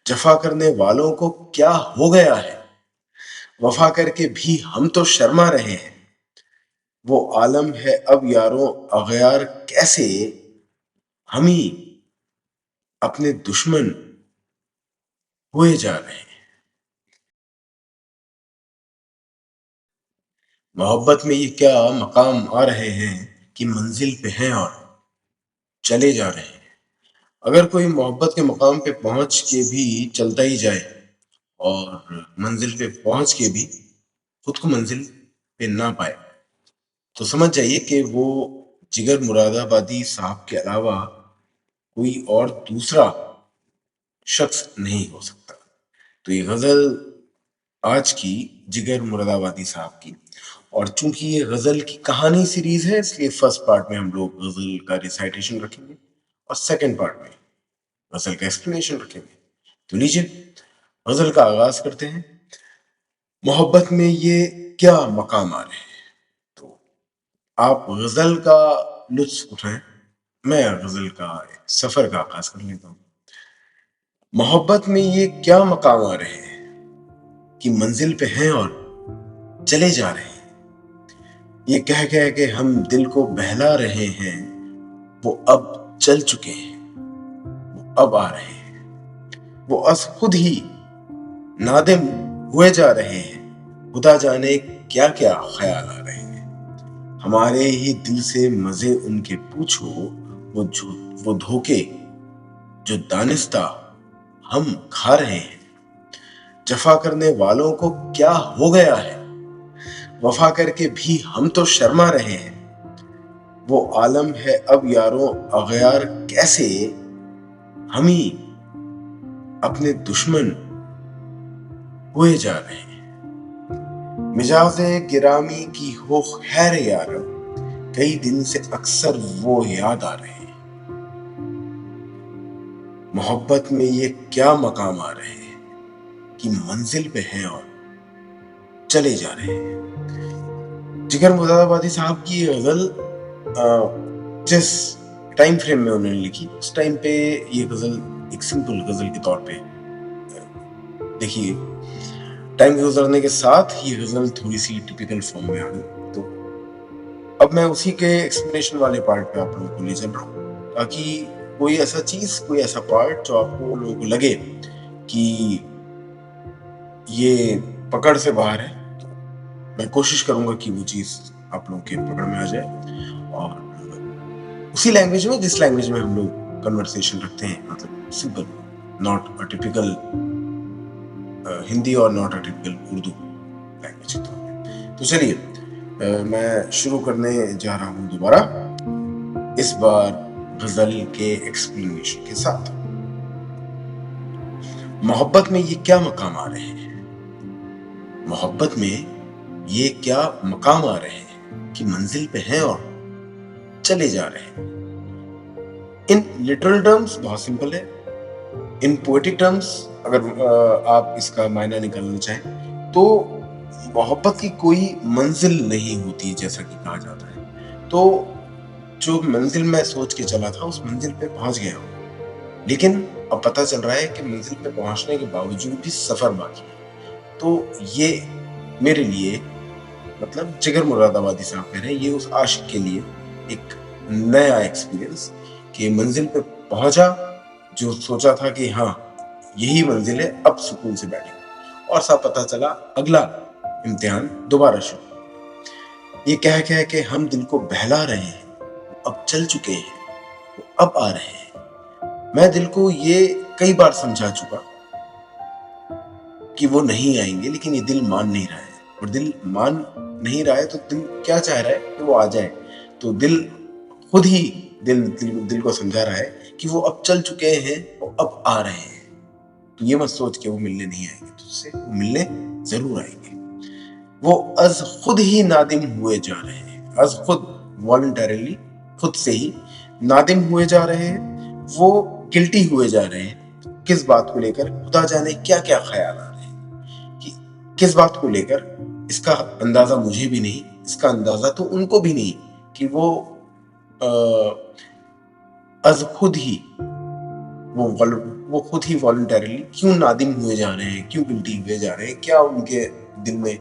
जफा करने वालों को क्या हो गया है, वफा करके भी हम तो शर्मा रहे हैं। वो आलम है अब यारों अगयार कैसे हम ही अपने दुश्मन हुए जा रहे हैं। मोहब्बत में ये क्या मकाम आ रहे हैं कि मंजिल पे हैं और चले जा रहे हैं। अगर कोई मोहब्बत के मकाम पे पहुंच के भी चलता ही जाए और मंजिल पे पहुंच के भी खुद को मंजिल पे ना पाए, तो समझ जाइए कि वो जिगर मुरादाबादी साहब के अलावा कोई और दूसरा शख्स नहीं हो सकता। तो ये गजल आज की जिगर मुरादाबादी साहब की, और चूंकि ये गजल की कहानी सीरीज है इसलिए फर्स्ट पार्ट में हम लोग गजल का रिसाइटेशन रखेंगे और सेकंड पार्ट में गजल का एक्सप्लेनेशन रखेंगे। तो लीजिए गजल का आगाज करते हैं। मोहब्बत में ये क्या मकाम आ रहे हैं। तो आप गजल का लुत्फ उठाएं, मैं गजल का सफर का आगाज कर लेता हूँ। मोहब्बत में ये क्या मकाम आ रहे हैं कि मंजिल पे हैं और चले जा रहे हैं। ये कह कह के हम दिल को बहला रहे हैं, वो अब चल चुके हैं, वो अब आ रहे हैं। वो अस खुद ही नादिम हुए जा रहे हैं, खुदा जाने क्या क्या ख्याल आ रहे हैं। हमारे ही दिल से मजे उनके पूछो, वो धोखे जो दानिस्ता हम खा रहे हैं। जफा करने वालों को क्या हो गया है, वफा करके भी हम तो शर्मा रहे हैं। वो आलम है अब यारों अगयार कैसे हम ही अपने दुश्मन हुए जा रहे हैं। मिजाजे गिरामी की हो खैर यार, कई दिन से अक्सर वो याद आ रहे हैं। मोहब्बत में ये क्या मकाम आ रहे हैं कि मंजिल पे हैं और चले जा रहे हैं। जिगर मुरादाबादी साहब की ये गजल जिस टाइम फ्रेम में उन्होंने लिखी, उस टाइम पे ये गजल एक सिंपल गजल के तौर पे देखिए, टाइम के गुजरने के साथ ये गजल थोड़ी सी टिपिकल फॉर्म में आ गई। तो अब मैं उसी के एक्सप्लेनेशन वाले पार्ट पे आप लोगों को ले चल रहा हूँ, ताकि कोई ऐसा चीज, कोई ऐसा पार्ट जो आपको लोगों को लगे कि ये पकड़ से बाहर है, तो मैं कोशिश करूंगा कि वो चीज आप लोगों के पकड़ में आ जाए, और उसी लैंग्वेज में जिस लैंग्वेज में हम लोग कन्वर्सेशन रखते हैं, मतलब simple, not a typical Hindi और not a typical Urdu language के तौर पे। तो चलिए मैं शुरू करने जा रहा हूं दोबारा, इस बार गजल के एक्सप्लेनेशन के साथ। मोहब्बत में ये क्या मकाम आ रहे हैं, मोहब्बत में ये क्या मकाम आ रहे हैं कि मंजिल पे हैं और चले जा रहे हैं। इन लिटरल टर्म्स बहुत सिंपल है, इन पोएटिक टर्म्स अगर आप इसका मायना निकालना चाहें तो मोहब्बत की कोई मंजिल नहीं होती जैसा कि कहा जाता है। तो जो मंजिल मैं सोच के चला था उस मंजिल पे पहुंच गया हूं, लेकिन अब पता चल रहा है कि मंजिल पे पहुंचने के बावजूद भी सफर बाकी है। तो ये मेरे लिए, मतलब जिगर मुरादाबादी साहब कह रहे हैं, ये उस आशिक के लिए एक नया एक्सपीरियंस कि मंजिल पे पहुंचा, जो सोचा था कि हाँ यही मंजिल है, अब सुकून से बैठे, और सब पता चला अगला इम्तिहान दोबारा शुरू। ये कह कह के हम दिल को बहला रहे हैं, अब चल चुके हैं, वो अब आ रहे हैं। मैं दिल को ये कई बार समझा चुका कि वो नहीं आएंगे, लेकिन ये दिल मान नहीं रहा है, और दिल मान नहीं रहा है तो दिल क्या चाह रहा है कि वो आ जाए। तो दिल खुद ही दिल को समझा रहा है कि वो अब चल चुके हैं, वो अब आ रहे हैं। तो ये मत सोच के वो मिलने नहीं आएंगे तुझसे, वो मिलने जरूर आएंगे। वो अज खुद ही नादिम हुए जा रहे हैं, अज खुद वॉलंटरीली, खुद से ही नादिम हुए जा रहे हैं, वो गिल्टी हुए जा रहे हैं। किस बात को लेकर, खुदा जाने क्या क्या ख्याल आ रहे हैं कि किस बात को लेकर, इसका अंदाजा मुझे भी नहीं, इसका अंदाजा तो उनको भी नहीं, कि वो अज खुद ही वो وہ خود ہی والنٹریلی کیوں نادم ہوئے جا رہے ہیں, کیوں گلٹی ہوئے جا رہے ہیں, کیا ان کے دل میں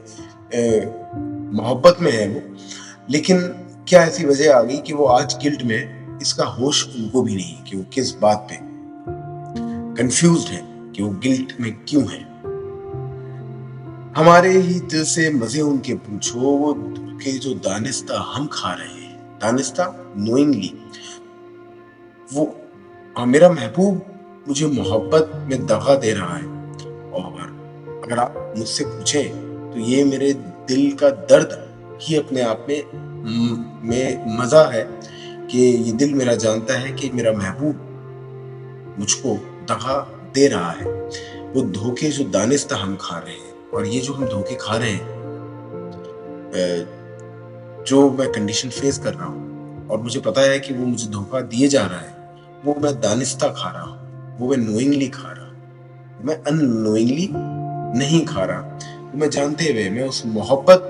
محبت میں ہے وہ, لیکن کیا ایسی وجہ آ گئی کہ وہ آج گلٹ میں, اس کا ہوش ان کو بھی نہیں کہ وہ کس بات پہ کنفیوزڈ ہے کہ وہ گلٹ میں کیوں ہے. ہمارے ہی دل سے مزے ان کے پوچھو, وہ دھوکے جو دانستہ ہم کھا رہے ہیں, دانستہ نوئنگلی. وہ میرا محبوب مجھے محبت میں دغا دے رہا ہے, اور اگر آپ مجھ سے پوچھیں تو یہ میرے دل کا درد ہی اپنے آپ میں مزہ ہے کہ یہ دل میرا جانتا ہے کہ میرا محبوب مجھ کو دغا دے رہا ہے. وہ دھوکے جو دانستہ ہم کھا رہے ہیں, اور یہ جو ہم دھوکے کھا رہے ہیں, جو میں کنڈیشن فیس کر رہا ہوں اور مجھے پتا ہے کہ وہ مجھے دھوکا دیے جا رہا ہے, وہ میں دانستہ کھا رہا ہوں, وہ میں نوئنگلی کھا رہا ہوں, میں ان نوئنگلی نہیں کھا رہا. میں جانتے ہوئے میں اس محبت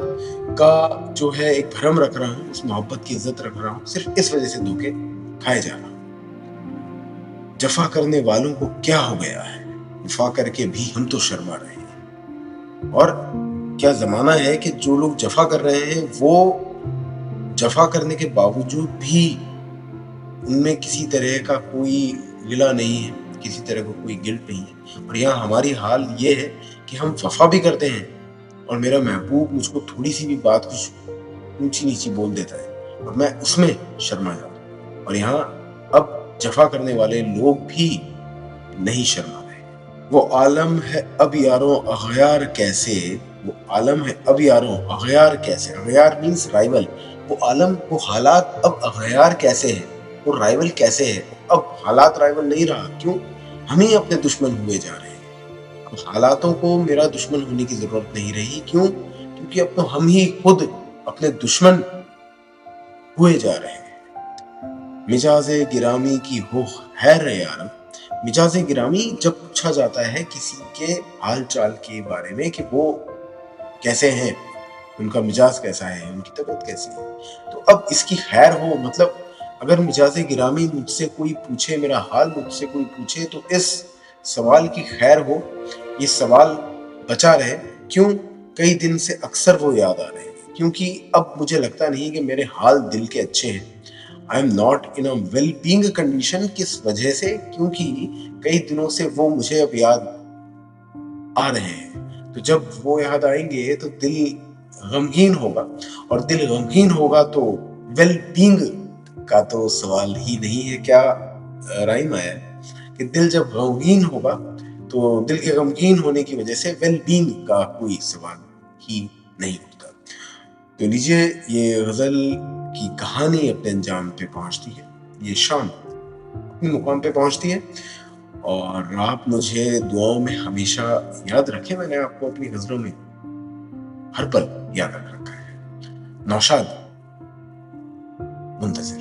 کا جو ہے ایک بھرم رکھ رہا ہوں, اس محبت کی عزت رکھ رہا ہوں, صرف اس وجہ سے دھوکے کھائے جا رہا ہوں. جفا کرنے والوں کو کیا ہو گیا ہے, وفا کر کے بھی ہم تو شرما رہے ہیں. اور کیا زمانہ ہے کہ جو لوگ جفا کر رہے ہیں وہ جفا کرنے کے باوجود بھی ان میں کسی طرح کا کوئی گلہ نہیں ہے, کسی طرح کا کوئی گلٹ نہیں ہے. اور یہاں ہماری حال یہ ہے کہ ہم وفا بھی کرتے ہیں اور میرا محبوب مجھ کو تھوڑی سی بھی بات کچھ اونچی نیچی بول دیتا ہے اور میں اس میں شرما جاتا ہوں. اور یہاں اب جفا کرنے والے لوگ بھی نہیں شرما رہے. وہ عالم ہے اب یاروں اغیار کیسے, وہ عالم ہے اب یاروں اغیار کیسے, اغیار مینس رائیول. وہ عالم, وہ حالات اب اغیار کیسے ہیں, وہ رائیول کیسے ہے. اب حالات رائیول نہیں رہا, کیوں, ہم ہی اپنے دشمن ہوئے جا رہے ہیں. اب حالاتوں کو میرا دشمن ہونے کی ضرورت نہیں رہی, کیوں, کیونکہ اب تو ہم ہی خود اپنے دشمن ہوئے جا رہے ہیں. مجاز گرامی کی ہو خیر یارم, مجاز گرامی جب پوچھا جاتا ہے کسی کے حال چال کے بارے میں کہ وہ کیسے ہیں, ان کا مجاز کیسا ہے, ان کی طبیعت کیسی ہے, تو اب اس کی خیر ہو, مطلب اگر مجاز گرامی مجھ سے کوئی پوچھے, میرا حال مجھ سے کوئی پوچھے, تو اس سوال کی خیر ہو, یہ سوال بچا رہے. کیوں, کئی دن سے اکثر وہ یاد آ رہے ہیں, کیونکہ اب مجھے لگتا نہیں کہ میرے حال دل کے اچھے ہیں. I am not in a well-being condition, کس وجہ سے, کیونکہ کئی دنوں سے وہ مجھے اب یاد آ رہے ہیں. تو جب وہ یاد آئیں گے تو دل غمگین ہوگا, اور دل غمگین ہوگا تو ویل بینگ کا تو سوال ہی نہیں ہے. کیا رائم آیا کہ دل جب غمگین ہوگا تو دل کے غمگین ہونے کی وجہ سے ویل بینگ کا کوئی سوال ہی نہیں ہوتا. تو لیجیے, یہ غزل کی کہانی اپنے انجام پہ پہنچتی ہے, یہ شام اپنے مقام پہ پہنچتی ہے, اور آپ مجھے دعاؤں میں ہمیشہ یاد رکھیں. میں نے آپ کو اپنی غزلوں میں ہر پل یاد رکھ رکھا ہے. نوشاد منتظر.